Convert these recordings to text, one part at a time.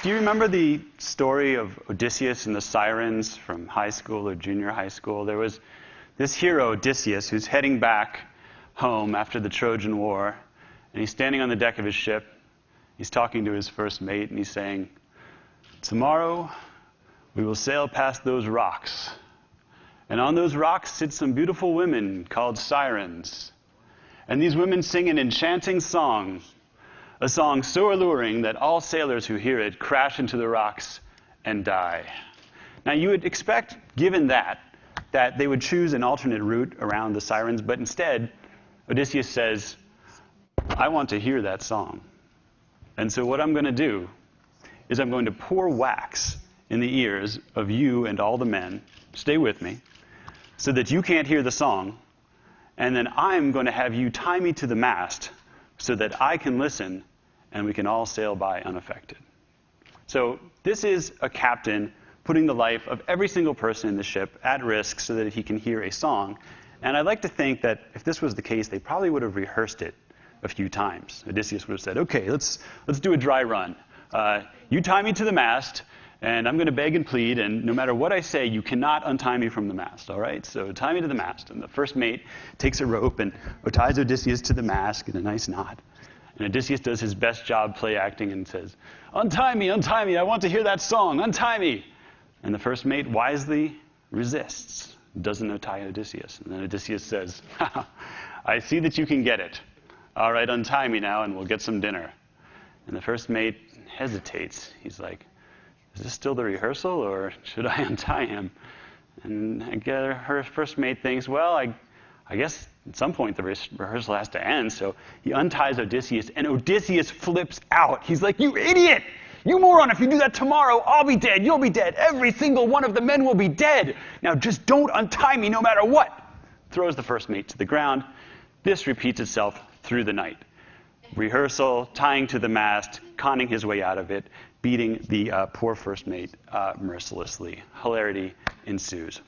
Do you remember the story of Odysseus and the Sirens from high school or junior high school? There was this hero, Odysseus, who's heading back home after the Trojan War, and he's standing on the deck of his ship. He's talking to his first mate, and he's saying, "Tomorrow we will sail past those rocks. And on those rocks sit some beautiful women called sirens. And these women sing an enchanting song, a song so alluring that all sailors who hear it crash into the rocks and die." Now, you would expect, given that they would choose an alternate route around the sirens, but instead, Odysseus says, "I want to hear that song. And so what I'm going to do is I'm going to pour wax in the ears of you and all the men, stay with me, so that you can't hear the song, and then I'm going to have you tie me to the mast so that I can listen and we can all sail by unaffected." So this is a captain putting the life of every single person in the ship at risk so that he can hear a song. And I'd like to think that if this was the case, they probably would have rehearsed it a few times. Odysseus would have said, "Okay, let's do a dry run. You tie me to the mast, and I'm going to beg and plead, and no matter what I say, you cannot untie me from the mast, all right? So tie me to the mast." And the first mate takes a rope and ties Odysseus to the mast in a nice knot. And Odysseus does his best job play acting and says, untie me, I want to hear that song, untie me." And the first mate wisely resists, doesn't untie Odysseus. And then Odysseus says, "I see that you can get it. All right, untie me now, and we'll get some dinner." And the first mate hesitates. He's like, "Is this still the rehearsal, or should I untie him?" And her first mate thinks, well, I guess at some point the rehearsal has to end. So he unties Odysseus, and Odysseus flips out. He's like, "You idiot! You moron, if you do that tomorrow, I'll be dead, you'll be dead, every single one of the men will be dead. Now just don't untie me no matter what." Throws the first mate to the ground. This repeats itself through the night. Rehearsal, tying to the mast, conning his way out of it, beating the poor first mate mercilessly. Hilarity ensues.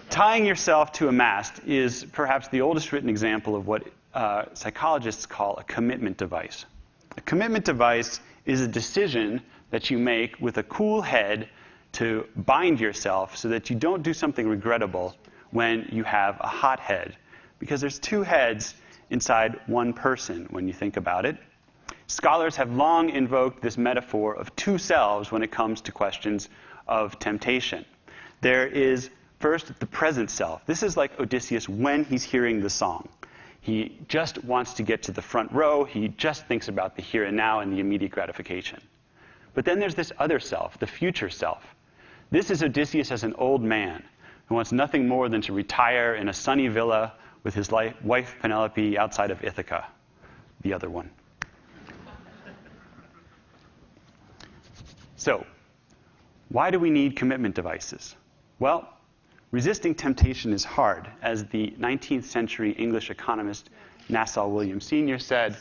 Tying yourself to a mast is perhaps the oldest written example of what psychologists call a commitment device. A commitment device is a decision that you make with a cool head to bind yourself so that you don't do something regrettable when you have a hot head. Because there's two heads inside one person when you think about it. Scholars have long invoked this metaphor of two selves when it comes to questions of temptation. There is first the present self. This is like Odysseus when he's hearing the song. He just wants to get to the front row. He just thinks about the here and now and the immediate gratification. But then there's this other self, the future self. This is Odysseus as an old man who wants nothing more than to retire in a sunny villa with his wife Penelope outside of Ithaca, the other one. So, why do we need commitment devices? Well, resisting temptation is hard. As the 19th century English economist Nassau Williams Sr. said,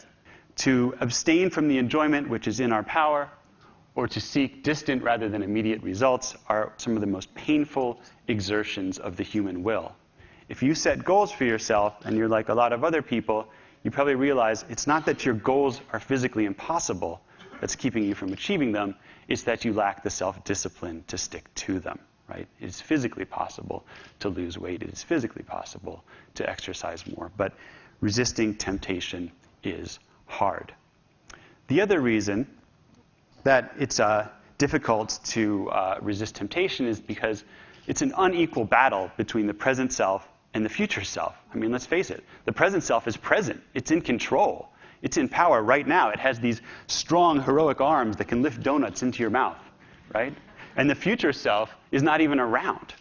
"To abstain from the enjoyment which is in our power, or to seek distant rather than immediate results, are some of the most painful exertions of the human will." If you set goals for yourself, and you're like a lot of other people, you probably realize it's not that your goals are physically impossible that's keeping you from achieving them, it's that you lack the self-discipline to stick to them. Right? It is physically possible to lose weight. It is physically possible to exercise more. But resisting temptation is hard. The other reason that it's difficult to resist temptation is because it's an unequal battle between the present self and the future self. I mean, let's face it. The present self is present. It's in control. It's in power right now. It has these strong, heroic arms that can lift donuts into your mouth. Right? And the future self is not even around.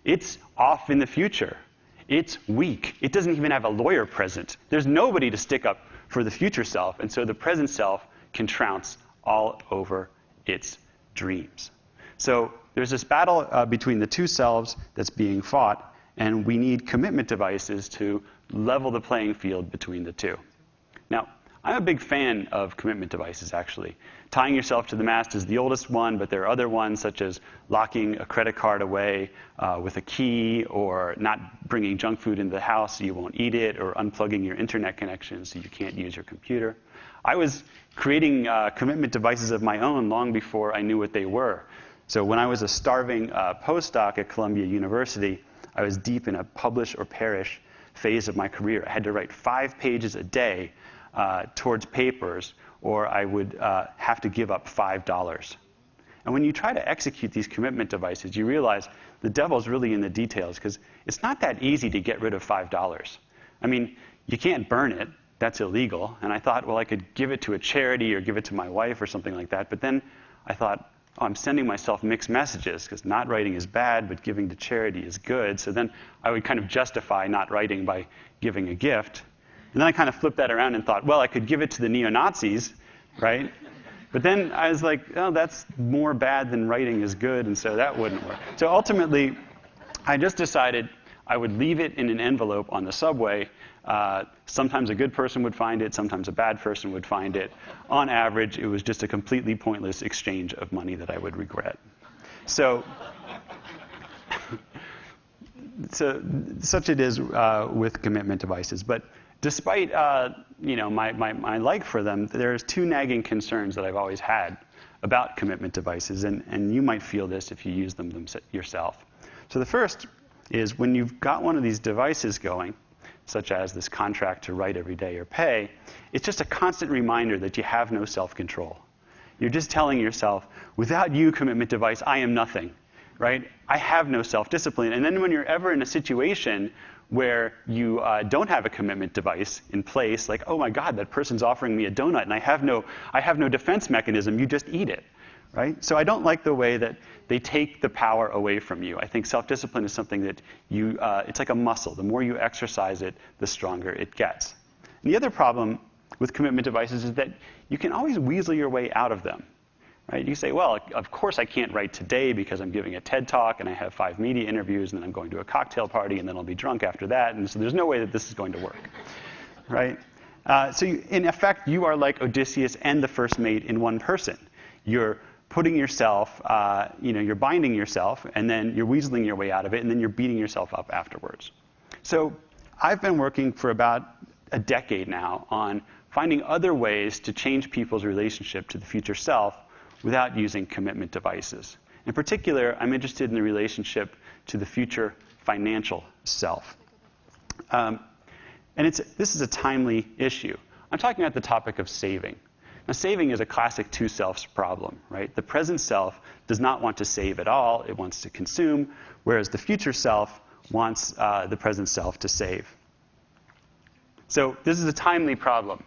It's off in the future. It's weak. It doesn't even have a lawyer present. There's nobody to stick up for the future self, and so the present self can trounce all over its dreams. So there's this battle between the two selves that's being fought, and we need commitment devices to level the playing field between the two. Now, I'm a big fan of commitment devices, actually. Tying yourself to the mast is the oldest one, but there are other ones, such as locking a credit card away with a key, or not bringing junk food into the house so you won't eat it, or unplugging your internet connection so you can't use your computer. I was creating commitment devices of my own long before I knew what they were. So when I was a starving postdoc at Columbia University, I was deep in a publish or perish phase of my career. I had to write 5 pages a day towards papers, or I would have to give up $5. And when you try to execute these commitment devices, you realize the devil's really in the details, because it's not that easy to get rid of $5. I mean, you can't burn it. That's illegal. And I thought, well, I could give it to a charity or give it to my wife or something like that. But then I thought, oh, I'm sending myself mixed messages, because not writing is bad, but giving to charity is good. So then I would kind of justify not writing by giving a gift. And then I kind of flipped that around and thought, well, I could give it to the neo-Nazis, right? But then I was like, oh, that's more bad than writing is good, and so that wouldn't work. So ultimately, I just decided I would leave it in an envelope on the subway. Sometimes a good person would find it. Sometimes a bad person would find it. On average, it was just a completely pointless exchange of money that I would regret. So, such it is with commitment devices. But despite my like for them, there's 2 nagging concerns that I've always had about commitment devices, and you might feel this if you use them yourself. So the first is when you've got one of these devices going, such as this contract to write every day or pay, it's just a constant reminder that you have no self-control. You're just telling yourself, without you, commitment device, I am nothing, right? I have no self-discipline. And then when you're ever in a situation where you don't have a commitment device in place, like, oh my God, that person's offering me a donut, and I have no defense mechanism, you just eat it, right? So I don't like the way that they take the power away from you. I think self-discipline is something that it's like a muscle. The more you exercise it, the stronger it gets. And the other problem with commitment devices is that you can always weasel your way out of them, right? You say, well, of course I can't write today because I'm giving a TED Talk and I have 5 media interviews and then I'm going to a cocktail party and then I'll be drunk after that, and so there's no way that this is going to work, right? In effect, you are like Odysseus and the first mate in one person. You're putting yourself, you're binding yourself, and then you're weaseling your way out of it, and then you're beating yourself up afterwards. So I've been working for about a decade now on finding other ways to change people's relationship to the future self without using commitment devices. In particular, I'm interested in the relationship to the future financial self. And this is a timely issue. I'm talking about the topic of saving. Now, saving is a classic 2 selves problem, right? The present self does not want to save at all. It wants to consume, whereas the future self wants the present self to save. So this is a timely problem.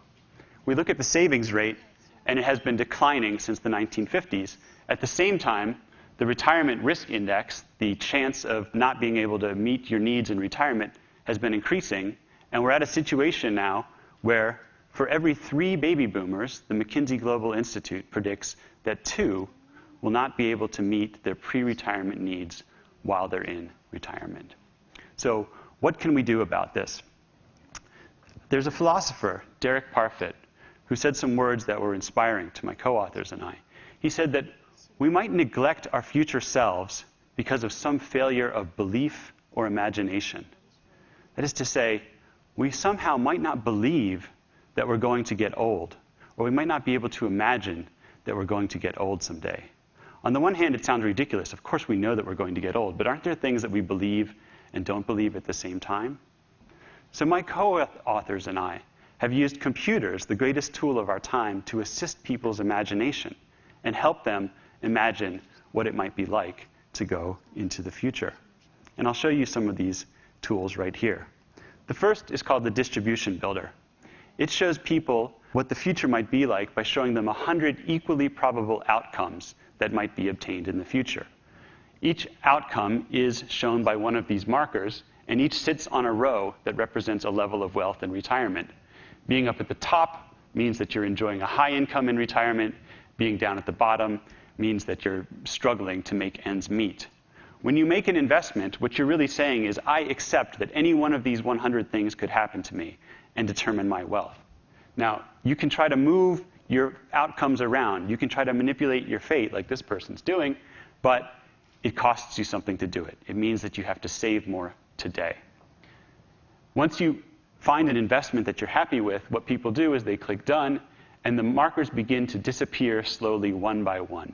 We look at the savings rate, and it has been declining since the 1950s. At the same time, the retirement risk index, the chance of not being able to meet your needs in retirement, has been increasing. And we're at a situation now where for every 3 baby boomers, the McKinsey Global Institute predicts that 2 will not be able to meet their pre-retirement needs while they're in retirement. So what can we do about this? There's a philosopher, Derek Parfit, who said some words that were inspiring to my co-authors and I. He said that we might neglect our future selves because of some failure of belief or imagination. That is to say, we somehow might not believe that we're going to get old, or we might not be able to imagine that we're going to get old someday. On the one hand, it sounds ridiculous. Of course we know that we're going to get old, but aren't there things that we believe and don't believe at the same time? So my co-authors and I have used computers, the greatest tool of our time, to assist people's imagination and help them imagine what it might be like to go into the future. And I'll show you some of these tools right here. The first is called the distribution builder. It shows people what the future might be like by showing them 100 equally probable outcomes that might be obtained in the future. Each outcome is shown by one of these markers, and each sits on a row that represents a level of wealth in retirement. Being up at the top means that you're enjoying a high income in retirement. Being down at the bottom means that you're struggling to make ends meet. When you make an investment, what you're really saying is, I accept that any one of these 100 things could happen to me and determine my wealth. Now, you can try to move your outcomes around. You can try to manipulate your fate like this person's doing, but it costs you something to do it. It means that you have to save more today. Once you find an investment that you're happy with, what people do is they click done, and the markers begin to disappear slowly one by one.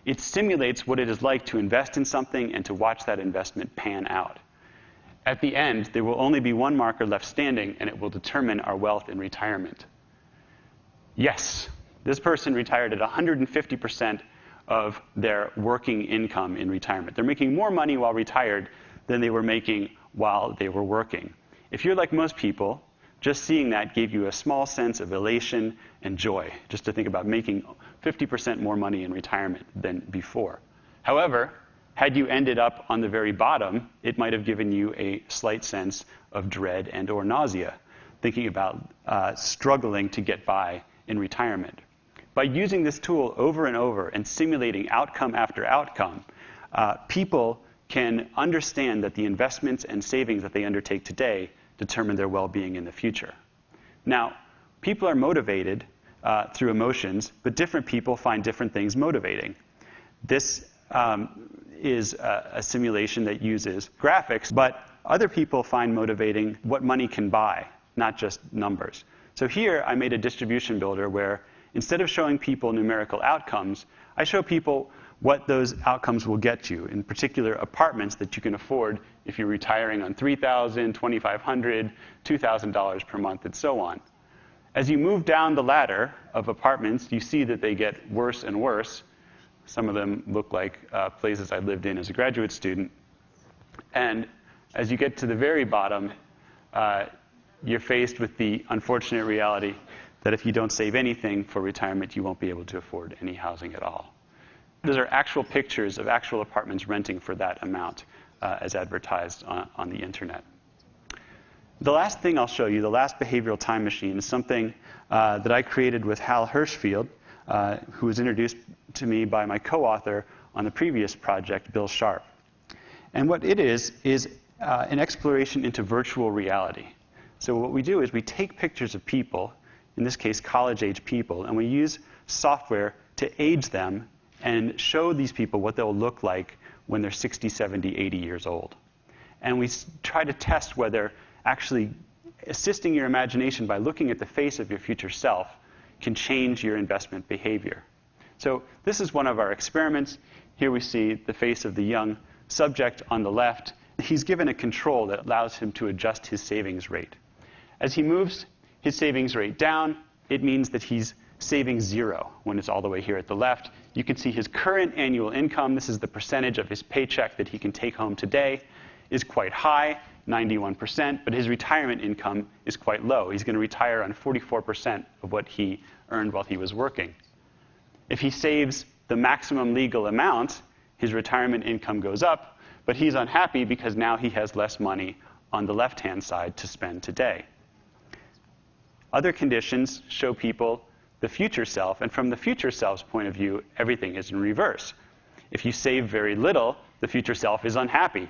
It simulates what it is like to invest in something and to watch that investment pan out. At the end, there will only be one marker left standing, and it will determine our wealth in retirement. Yes, this person retired at 150% of their working income in retirement. They're making more money while retired than they were making while they were working. If you're like most people, just seeing that gave you a small sense of elation and joy, just to think about making 50% more money in retirement than before. However, had you ended up on the very bottom, it might have given you a slight sense of dread and or nausea, thinking about struggling to get by in retirement. By using this tool over and over and simulating outcome after outcome, people can understand that the investments and savings that they undertake today determine their well-being in the future. Now, people are motivated through emotions, but different people find different things motivating. This is a simulation that uses graphics, but other people find motivating what money can buy, not just numbers. So here I made a distribution builder where instead of showing people numerical outcomes, I show people what those outcomes will get you, in particular apartments that you can afford if you're retiring on $3,000, $2,500, $2,000 per month, and so on. As you move down the ladder of apartments, you see that they get worse and worse. Some of them look like places I lived in as a graduate student. And as you get to the very bottom, you're faced with the unfortunate reality that if you don't save anything for retirement, you won't be able to afford any housing at all. Those are actual pictures of actual apartments renting for that amount as advertised on the internet. The last thing I'll show you, the last behavioral time machine, is something that I created with Hal Hirschfield, who was introduced to me by my co-author on the previous project, Bill Sharp. And what it is an exploration into virtual reality. So what we do is we take pictures of people, in this case college-age people, and we use software to age them and show these people what they'll look like when they're 60, 70, 80 years old. And we try to test whether actually assisting your imagination by looking at the face of your future self can change your investment behavior. So this is one of our experiments. Here we see the face of the young subject on the left. He's given a control that allows him to adjust his savings rate. As he moves his savings rate down, it means that he's saving zero when it's all the way here at the left. You can see his current annual income, this is the percentage of his paycheck that he can take home today, is quite high, 91%, but his retirement income is quite low. He's going to retire on 44% of what he earned while he was working. If he saves the maximum legal amount, his retirement income goes up, but he's unhappy because now he has less money on the left-hand side to spend today. Other conditions show people the future self, and from the future self's point of view, everything is in reverse. If you save very little, the future self is unhappy,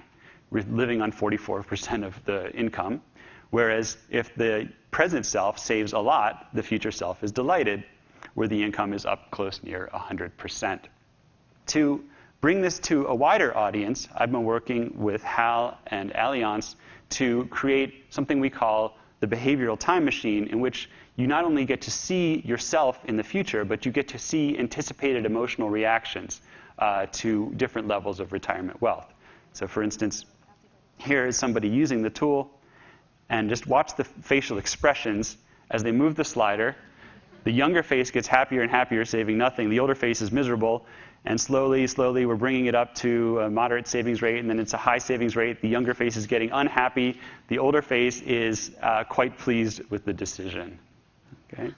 living on 44% of the income, whereas if the present self saves a lot, the future self is delighted, where the income is up close near 100%. To bring this to a wider audience, I've been working with Hal and Allianz to create something we call the behavioral time machine, in which you not only get to see yourself in the future, but you get to see anticipated emotional reactions to different levels of retirement wealth. So for instance, here is somebody using the tool, and just watch the facial expressions as they move the slider. The younger face gets happier and happier, saving nothing. The older face is miserable. And slowly, slowly, we're bringing it up to a moderate savings rate, and then it's a high savings rate. The younger face is getting unhappy. The older face is quite pleased with the decision. Okay?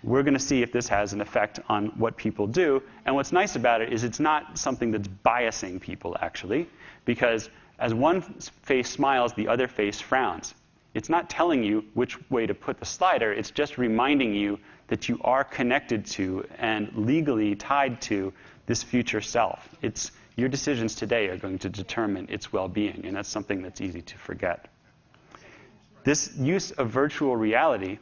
We're going to see if this has an effect on what people do. And what's nice about it is it's not something that's biasing people, actually, because as one face smiles, the other face frowns. It's not telling you which way to put the slider. It's just reminding you that you are connected to and legally tied to this future self. Your decisions today are going to determine its well-being, and that's something that's easy to forget. This use of virtual reality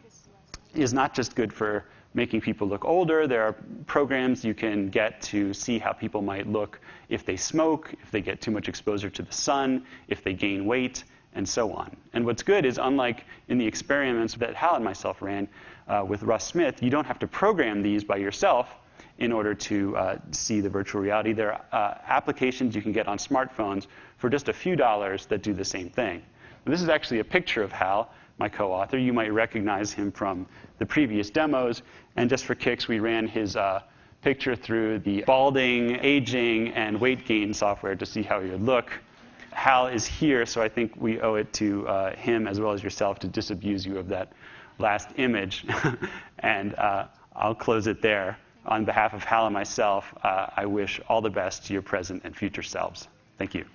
is not just good for making people look older. There are programs you can get to see how people might look if they smoke, if they get too much exposure to the sun, if they gain weight, and so on. And what's good is, unlike in the experiments that Hal and myself ran with Russ Smith, you don't have to program these by yourself in order to see the virtual reality. There are applications you can get on smartphones for just a few dollars that do the same thing. And this is actually a picture of Hal, my co-author. You might recognize him from the previous demos. And just for kicks, we ran his picture through the balding, aging, and weight gain software to see how he would look. Hal is here, so I think we owe it to him as well as yourself to disabuse you of that last image. And I'll close it there. On behalf of Hal and myself, I wish all the best to your present and future selves. Thank you.